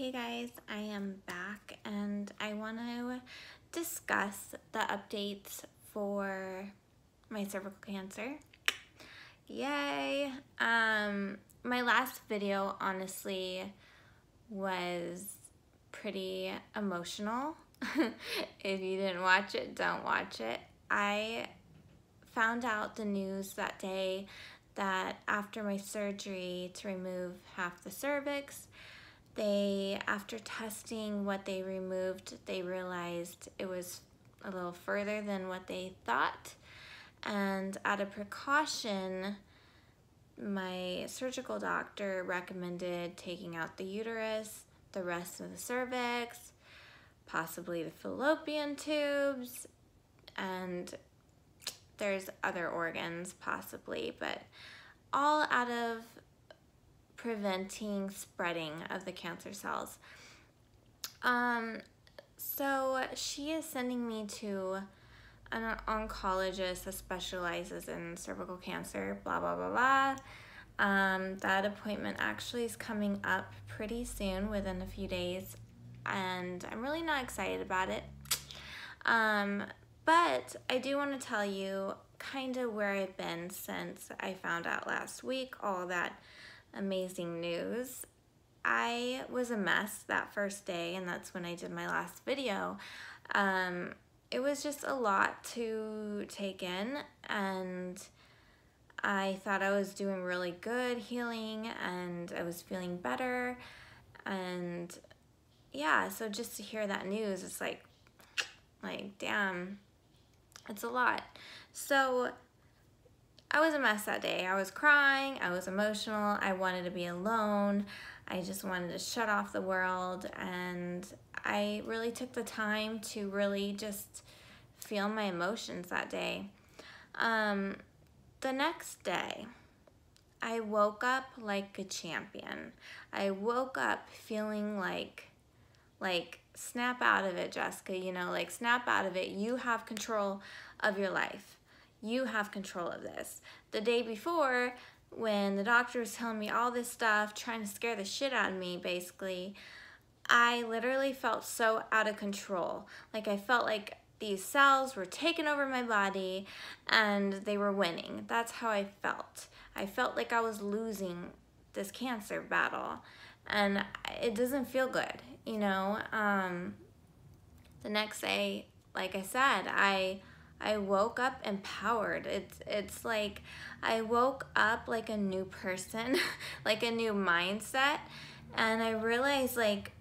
Hey guys, I am back and I want to discuss the updates for my cervical cancer. Yay! My last video honestly was pretty emotional. If you didn't watch it, don't watch it. I found out the news that day that after my surgery to remove half the cervix, after testing what they removed, they realized it was a little further than what they thought. And out of precaution, my surgical doctor recommended taking out the uterus, the rest of the cervix, possibly the fallopian tubes, and there's other organs possibly, but all out of preventing spreading of the cancer cells. So she is sending me to an oncologist that specializes in cervical cancer, blah, blah, blah, blah. That appointment actually is coming up pretty soon, within a few days, and I'm really not excited about it. But I do want to tell you kind of where I've been since I found out last week all that amazing news. I was a mess that first day, and that's when I did my last video. It was just a lot to take in, and I thought I was doing really good healing and I was feeling better, and yeah, so just to hear that news, it's like damn, it's a lot. So I was a mess that day. I was crying, I was emotional, I wanted to be alone, I just wanted to shut off the world, and I really took the time to really just feel my emotions that day. The next day, I woke up like a champion. I woke up feeling like snap out of it, Jessica, you know, like snap out of it. You have control of your life. You have control of this. The day before, when the doctor was telling me all this stuff, trying to scare the shit out of me, basically, I literally felt so out of control. Like I felt like these cells were taking over my body and they were winning. That's how I felt. I felt like I was losing this cancer battle, and it doesn't feel good, you know? The next day, like I said, I woke up empowered. It's like I woke up like a new person, like a new mindset, and I realized, like,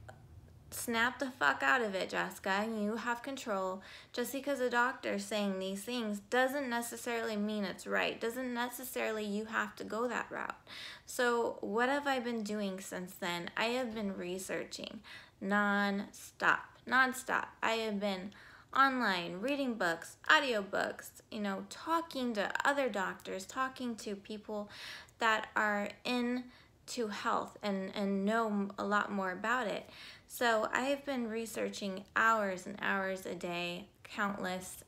snap the fuck out of it, Jessica. You have control. Just because a doctor's saying these things doesn't necessarily mean it's right. Doesn't necessarily you have to go that route. So what have I been doing since then? I have been researching non-stop. I have been online, reading books, audiobooks, you know, talking to other doctors, talking to people that are into health and know a lot more about it. So I have been researching hours and hours a day, countless,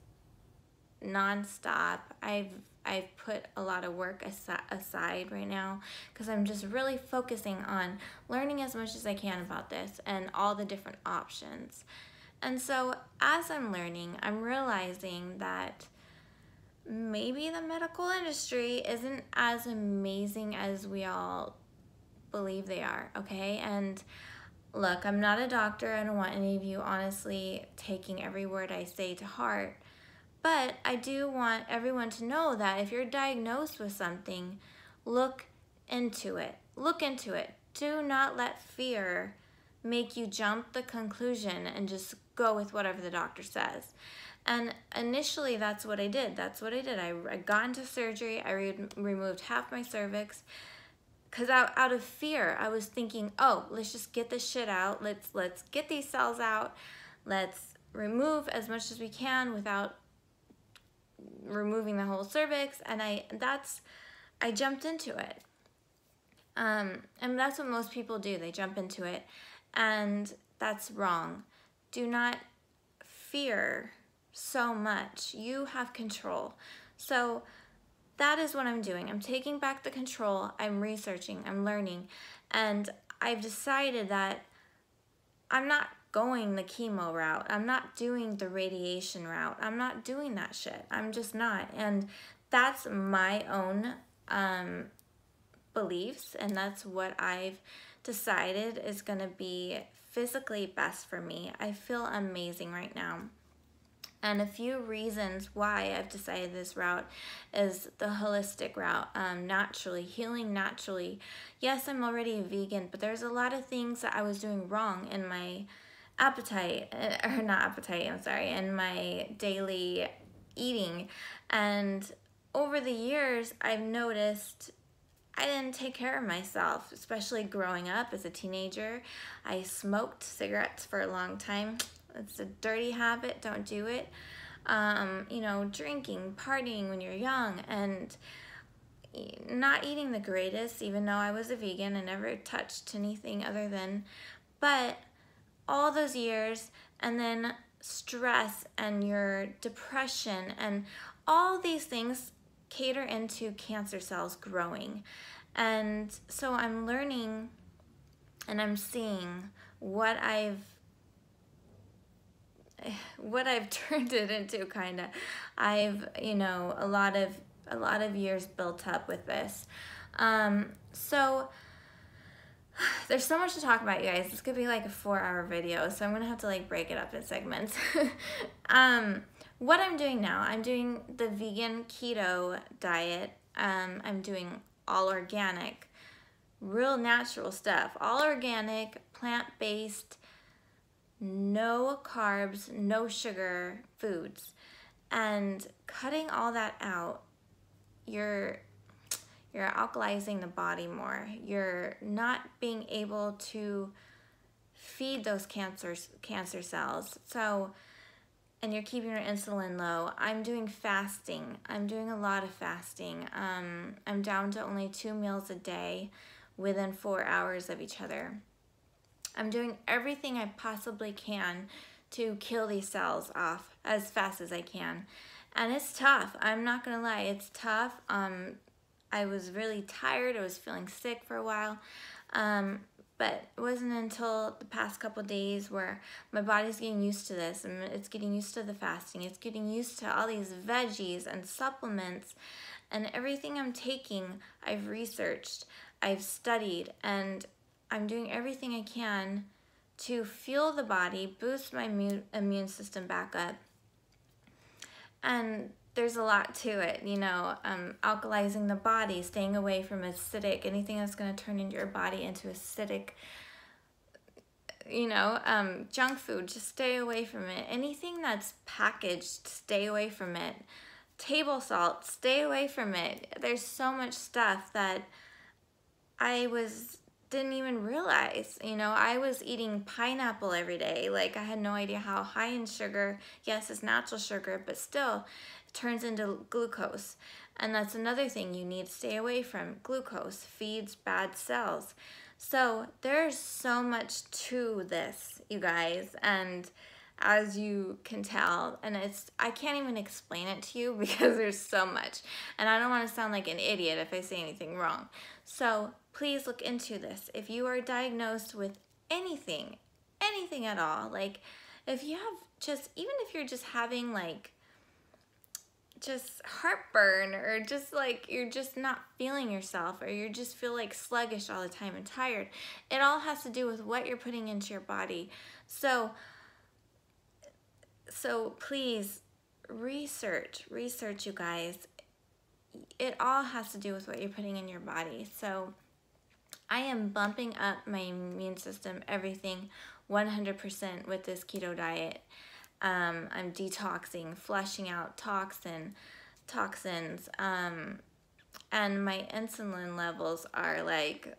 non-stop. I've put a lot of work aside right now because I'm just really focusing on learning as much as I can about this and all the different options. And so as I'm learning, I'm realizing that maybe the medical industry isn't as amazing as we all believe they are, okay? And look, I'm not a doctor. I don't want any of you honestly taking every word I say to heart. But I do want everyone to know that if you're diagnosed with something, look into it. Look into it. Do not let fear make you jump the conclusion and just go with whatever the doctor says. And initially, that's what I did. I got into surgery. I removed half my cervix. Because out of fear, I was thinking, oh, let's just get this shit out. Let's get these cells out. Let's remove as much as we can without removing the whole cervix. And I jumped into it. And that's what most people do. They jump into it. And that's wrong. Do not fear so much. You have control. So that is what I'm doing. I'm taking back the control. I'm researching, I'm learning, and I've decided that I'm not going the chemo route. I'm not doing the radiation route. I'm not doing that shit. I'm just not. And that's my own beliefs, and that's what I've decided is going to be physically best for me. I feel amazing right now. And a few reasons why I've decided this route is the holistic route, naturally, healing naturally. Yes, I'm already a vegan, but there's a lot of things that I was doing wrong in my appetite, or not appetite, I'm sorry, in my daily eating. And over the years, I've noticed I didn't take care of myself, especially growing up as a teenager. I smoked cigarettes for a long time. It's a dirty habit, don't do it. You know, drinking, partying when you're young, and not eating the greatest, even though I was a vegan. I never touched anything other than, but all those years, and then stress and your depression and all these things cater into cancer cells growing. And so I'm learning and I'm seeing what I've turned it into, kind of. I've, you know, a lot of years built up with this. So there's so much to talk about, you guys. This could be like a 4-hour video, so I'm gonna have to like break it up in segments. What I'm doing now, I'm doing the vegan keto diet. I'm doing all organic, real natural stuff, all organic, plant-based, no carbs, no sugar foods. And cutting all that out, you're alkalizing the body more. You're not being able to feed those cancer cells. So, and you're keeping your insulin low. I'm doing fasting. I'm doing a lot of fasting. I'm down to only 2 meals a day within 4 hours of each other. I'm doing everything I possibly can to kill these cells off as fast as I can. And it's tough. I'm not gonna lie, it's tough. I was really tired. I was feeling sick for a while. But it wasn't until the past couple days where my body's getting used to this, and it's getting used to the fasting. It's getting used to all these veggies and supplements, and everything I'm taking, I've researched, I've studied, and I'm doing everything I can to fuel the body, boost my immune system back up. And there's a lot to it, you know, alkalizing the body, staying away from acidic, anything that's going to turn into your body into acidic, you know, junk food, just stay away from it. Anything that's packaged, stay away from it. Table salt, stay away from it. There's so much stuff that I didn't even realize, you know. I was eating pineapple every day. Like, I had no idea how high in sugar. Yes, it's natural sugar, but still it turns into glucose. And that's another thing you need to stay away from. Glucose feeds bad cells. So there's so much to this, you guys. And as you can tell, and I can't even explain it to you because there's so much. And I don't want to sound like an idiot if I say anything wrong. So please look into this. If you are diagnosed with anything at all, like if you have even if you're just having like just heartburn, or just like you're just not feeling yourself, or you just feel like sluggish all the time and tired, it all has to do with what you're putting into your body. So please research, you guys. It all has to do with what you're putting in your body. So I am bumping up my immune system, everything, 100% with this keto diet. I'm detoxing, flushing out toxins, and my insulin levels are like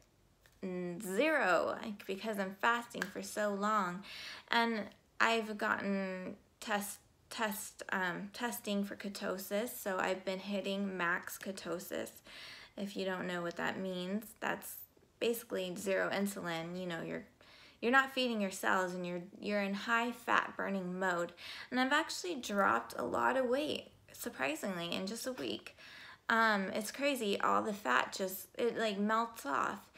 0, because I'm fasting for so long. And I've gotten testing for ketosis, so I've been hitting max ketosis. If you don't know what that means, that's basically 0 insulin. You know, you're not feeding your cells, and you're in high fat burning mode. And I've actually dropped a lot of weight, surprisingly, in just a week. It's crazy. All the fat it like melts off.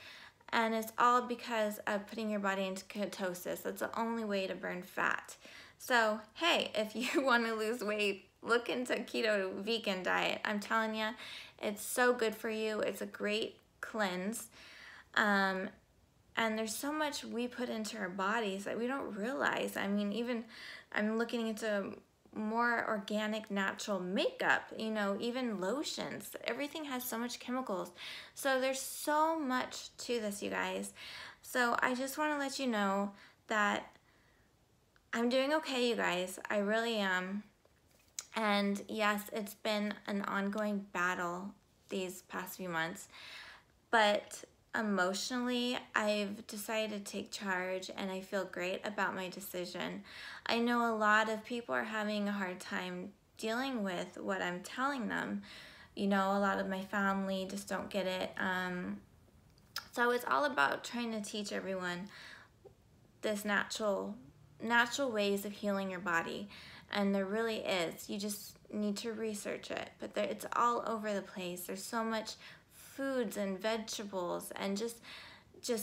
And it's all because of putting your body into ketosis. That's the only way to burn fat. So, hey, if you want to lose weight, look into keto vegan diet. I'm telling you, it's so good for you. It's a great cleanse. And there's so much we put into our bodies that we don't realize. I mean, even I'm looking into more organic, natural makeup, you know, even lotions. Everything has so much chemicals. So there's so much to this, you guys. So I just want to let you know that I'm doing okay, you guys. I really am. And yes, it's been an ongoing battle these past few months, but emotionally, I've decided to take charge and I feel great about my decision. I know a lot of people are having a hard time dealing with what I'm telling them. You know, a lot of my family just don't get it. So it's all about trying to teach everyone this natural ways of healing your body. And there really is. You just need to research it. But it's all over the place. There's so much foods and vegetables and just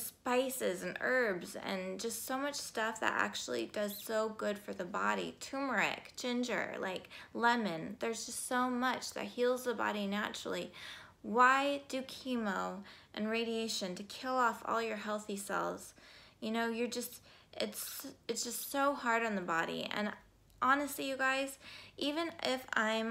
spices and herbs and just so much stuff that actually does so good for the body. Turmeric, ginger, like lemon. There's just so much that heals the body naturally. Why do chemo and radiation to kill off all your healthy cells? You know, it's just so hard on the body. And honestly, you guys, even if I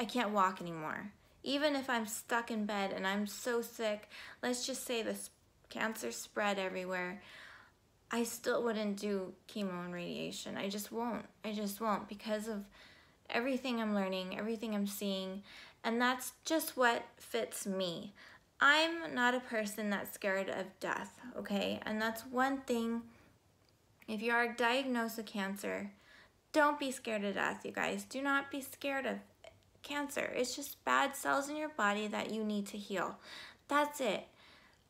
can't walk anymore, even if I'm stuck in bed and I'm so sick, let's just say this cancer spread everywhere, I still wouldn't do chemo and radiation. I just won't because of everything I'm learning, everything I'm seeing, and that's just what fits me. I'm not a person that's scared of death, okay? And that's one thing. If you are diagnosed with cancer, don't be scared of death, you guys. Do not be scared of cancer. It's just bad cells in your body that you need to heal. That's it.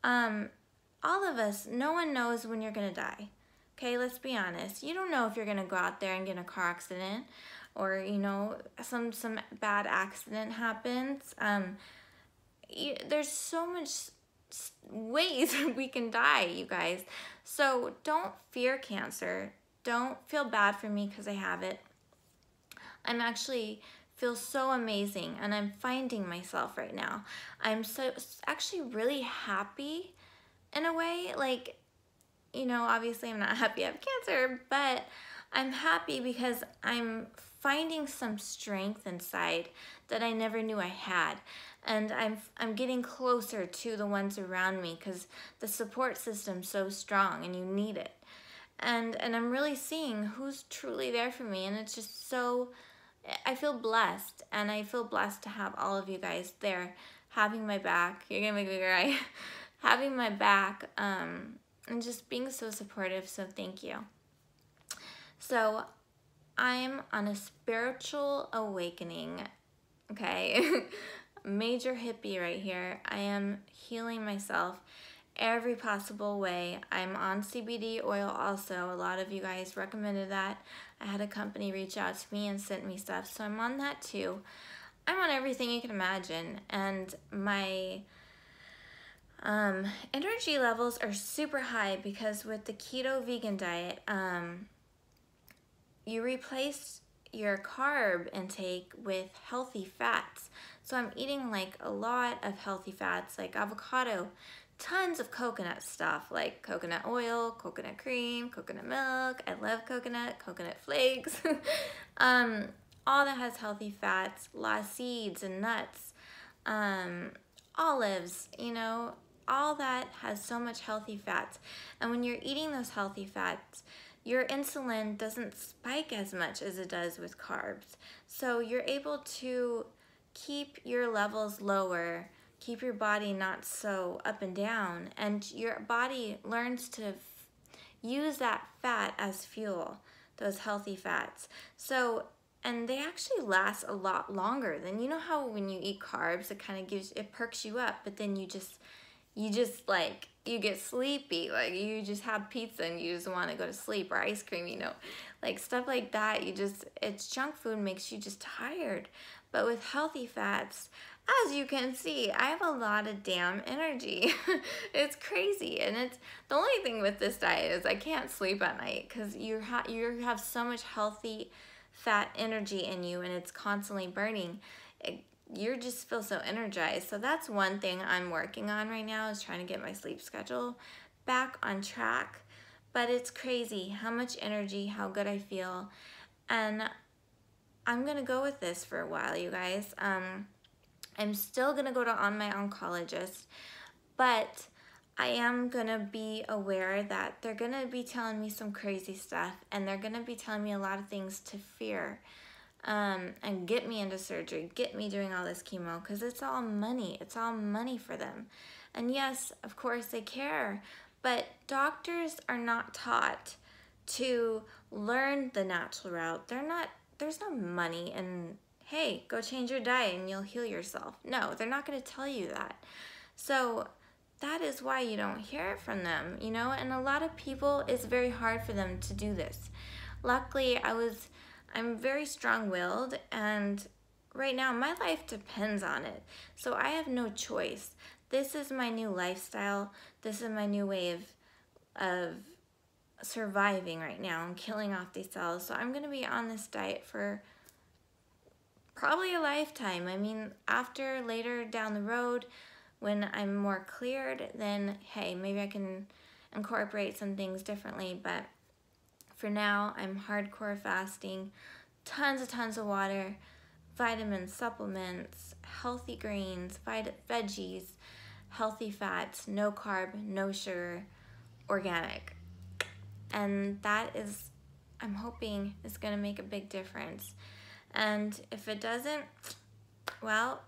All of us, no one knows when you're gonna die. Okay, let's be honest. You don't know if you're gonna go out there and get in a car accident, or you know, some bad accident happens. There's so much ways we can die, you guys. So don't fear cancer. Don't feel bad for me because I have it. I'm actually feel so amazing and I'm finding myself right now. I'm actually really happy in a way. Like, you know, obviously I'm not happy I have cancer, but I'm happy because I'm finding some strength inside that I never knew I had. And I'm getting closer to the ones around me because the support system's so strong and you need it. And I'm really seeing who's truly there for me, and it's just so, I feel blessed, and I feel blessed to have all of you guys there having my back. You're gonna make me cry. Having my back, and just being so supportive, so thank you. So I'm on a spiritual awakening, okay? Major hippie right here. I am healing myself every possible way. I'm on CBD oil also. A lot of you guys recommended that. I had a company reach out to me and sent me stuff, so I'm on that too. I'm on everything you can imagine, and my energy levels are super high because with the keto vegan diet, you replace your carb intake with healthy fats. So I'm eating like a lot of healthy fats, like avocado, tons of coconut stuff, like coconut oil, coconut cream, coconut milk. I love coconut flakes. All that has healthy fats, a lot of seeds and nuts, olives, you know, all that has so much healthy fats. And when you're eating those healthy fats, your insulin doesn't spike as much as it does with carbs. So you're able to keep your levels lower, keep your body not so up and down, and your body learns to use that fat as fuel, those healthy fats. So, and they actually last a lot longer than, you know how when you eat carbs, it kind of it perks you up, but then you just like, you get sleepy, like you just have pizza and you just want to go to sleep, or ice cream, you know, like stuff like that. It's junk food, makes you just tired. But with healthy fats, as you can see, I have a lot of damn energy. It's crazy. And it's the only thing with this diet is I can't sleep at night because you have so much healthy fat energy in you and it's constantly burning. You just feel so energized. So that's one thing I'm working on right now, is trying to get my sleep schedule back on track. But it's crazy how much energy, how good I feel. And I'm gonna go with this for a while, you guys. I'm still gonna go on my oncologist, but I am gonna be aware that they're gonna be telling me some crazy stuff, and they're gonna be telling me a lot of things to fear, and get me into surgery, get me doing all this chemo, because it's all money. It's all money for them. And yes, of course they care, but doctors are not taught to learn the natural route. There's no money in, hey, go change your diet and you'll heal yourself. No, they're not going to tell you that. So that is why you don't hear it from them, you know? And a lot of people, it's very hard for them to do this. Luckily, I'm very strong-willed, and right now my life depends on it. So I have no choice. This is my new lifestyle. This is my new way of surviving right now and killing off these cells. So I'm going to be on this diet for probably a lifetime. I mean, later down the road, when I'm more cleared, then hey, maybe I can incorporate some things differently. But for now, I'm hardcore fasting, tons of water, vitamins, supplements, healthy greens, veggies, healthy fats, no carb, no sugar, organic. And that is, I'm hoping, is going to make a big difference. And if it doesn't, well,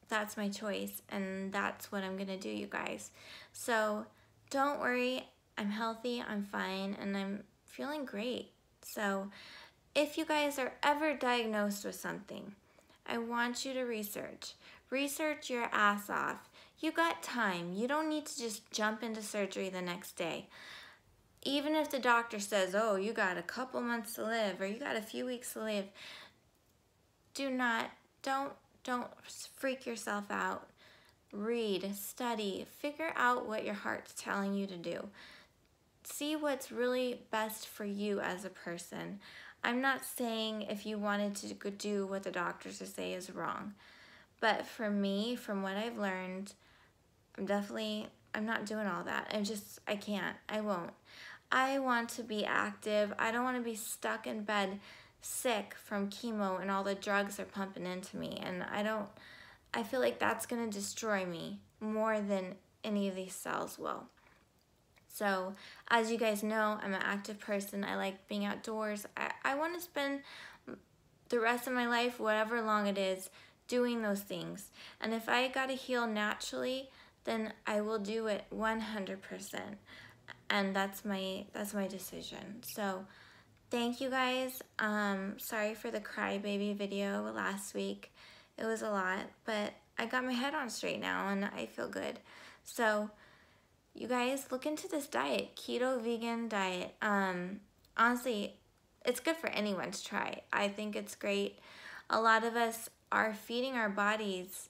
that's my choice, and that's what I'm going to do, you guys. So don't worry, I'm healthy, I'm fine, and I'm feeling great. So if you guys are ever diagnosed with something, I want you to research your ass off. You got time. You don't need to just jump into surgery the next day. Even if the doctor says, oh, you got a couple months to live, or you got a few weeks to live, don't freak yourself out. Read, study, figure out what your heart's telling you to do. See what's really best for you as a person. I'm not saying if you wanted to do what the doctors say is wrong. But for me, from what I've learned, I'm not doing all that. I can't. I won't. I want to be active. I don't want to be stuck in bed sick from chemo and all the drugs they're pumping into me. And I feel like that's going to destroy me more than any of these cells will. So as you guys know, I'm an active person. I like being outdoors. I want to spend the rest of my life, whatever long it is, doing those things. And if I got to heal naturally, then I will do it 100%. And that's my decision. So thank you guys. Sorry for the crybaby video last week. It was a lot, but I got my head on straight now and I feel good. So you guys, look into this diet, keto vegan diet. Honestly, it's good for anyone to try. I think it's great. A lot of us are feeding our bodies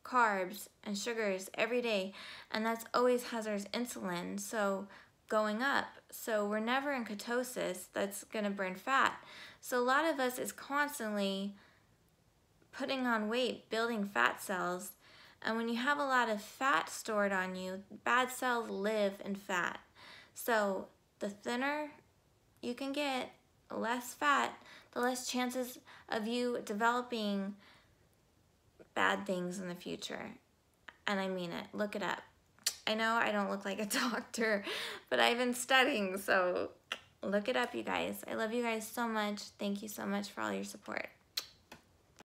carbs and sugars every day, and that's always has our insulin going up. So we're never in ketosis. That's gonna burn fat. So a lot of us is constantly putting on weight, building fat cells. And when you have a lot of fat stored on you, bad cells live in fat. So the thinner you can get, less fat, the less chances of you developing bad things in the future. And I mean it. Look it up. I know I don't look like a doctor, but I've been studying, so look it up, you guys. I love you guys so much. Thank you so much for all your support.